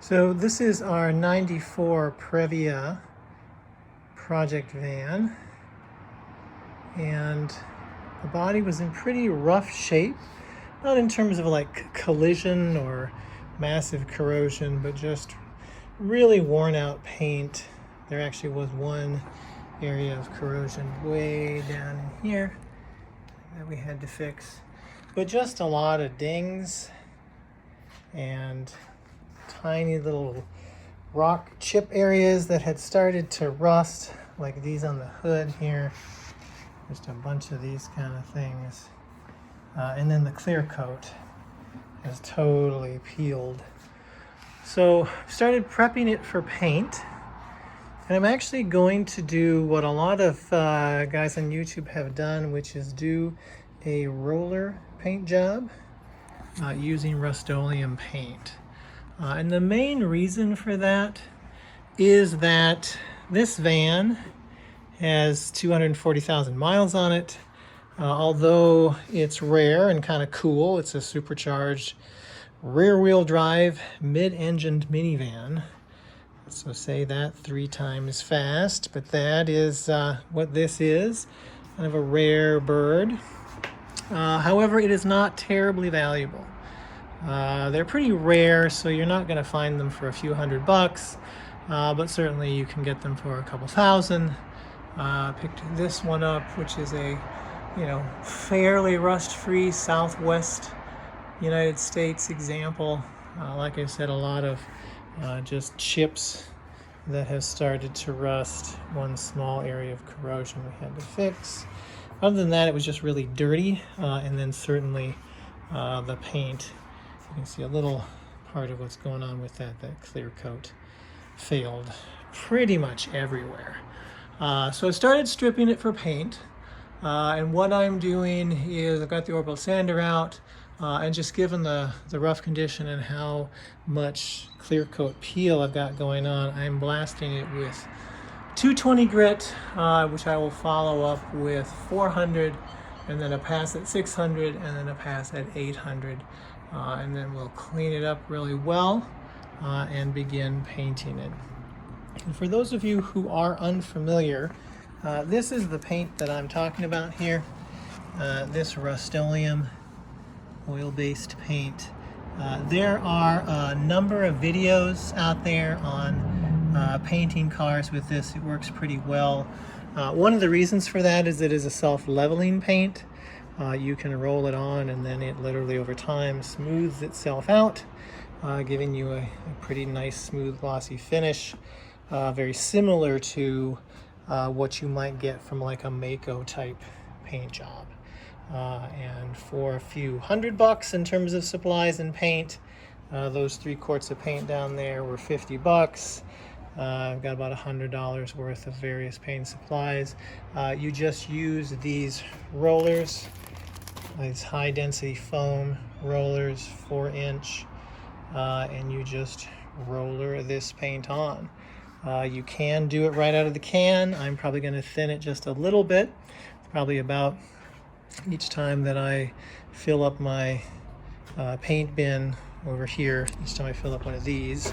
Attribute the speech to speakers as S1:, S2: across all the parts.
S1: So this is our 94 Previa project van, and the body was in pretty rough shape, not in terms of like collision or massive corrosion, but just really worn out paint. There actually was one area of corrosion way down in here that we had to fix, but just a lot of dings and tiny little rock chip areas that had started to rust, like these on the hood here. Just a bunch of these kind of things. And then the clear coat has totally peeled. So started prepping it for paint. And I'm actually going to do what a lot of guys on YouTube have done, which is do a roller paint job using Rustoleum paint. And the main reason for that is that this van has 240,000 miles on it. Although it's rare and kind of cool, it's a supercharged rear-wheel drive mid-engined minivan. So say that 3 times fast, but that is what this is, kind of a rare bird. However, it is not terribly valuable. They're pretty rare, so you're not going to find them for a few $100, but certainly you can get them for a couple thousand. Picked this one up, which is a, fairly rust-free Southwest United States example. Like I said, a lot of just chips that have started to rust. One small area of corrosion we had to fix. Other than that, it was just really dirty, and then certainly the paint. You can see a little part of what's going on with that clear coat failed pretty much everywhere. So I started stripping it for paint, and what I'm doing is I've got the orbital sander out, and just given the rough condition and how much clear coat peel I've got going on, I'm blasting it with 220 grit, which I will follow up with 400, and then a pass at 600, and then a pass at 800. And then we'll clean it up really well and begin painting it. And for those of you who are unfamiliar, this is the paint that I'm talking about here. This Rustoleum oil-based paint. There are a number of videos out there on painting cars with this. It works pretty well. One of the reasons for that is it is a self-leveling paint. You can roll it on, and then it literally over time smooths itself out, giving you a pretty nice, smooth, glossy finish, very similar to what you might get from like a Mako type paint job. And for a few $100 in terms of supplies and paint, those 3 quarts of paint down there were $50. I've got about $100 worth of various paint supplies. You just use these rollers, these high density foam rollers, 4-inch, and you just roller this paint on. You can do it right out of the can. I'm probably going to thin it just a little bit, probably about each time that I fill up my paint bin over here. Each time I fill up one of these,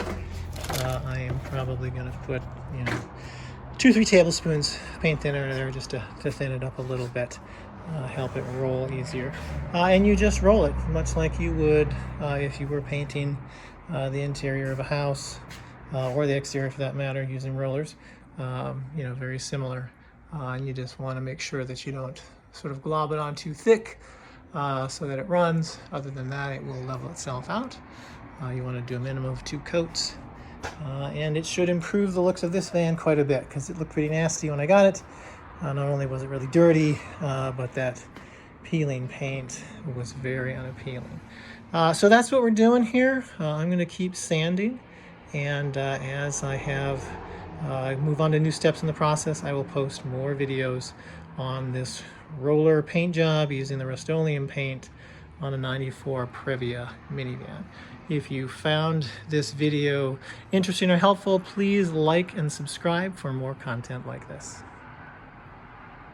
S1: I am probably going to put 2-3 tablespoons paint thinner in there just to thin it up a little bit, help it roll easier. And you just roll it much like you would if you were painting the interior of a house, or the exterior for that matter, using rollers. Very similar. And you just want to make sure that you don't sort of glob it on too thick so that it runs. Other than that, it will level itself out. You want to do a minimum of 2 coats. And it should improve the looks of this van quite a bit, because it looked pretty nasty when I got it. Not only was it really dirty, but that peeling paint was very unappealing. So that's what we're doing here. I'm going to keep sanding, and as I have move on to new steps in the process, I will post more videos on this roller paint job using the Rustoleum paint on a 94 Previa minivan. If you found this video interesting or helpful, please like and subscribe for more content like this.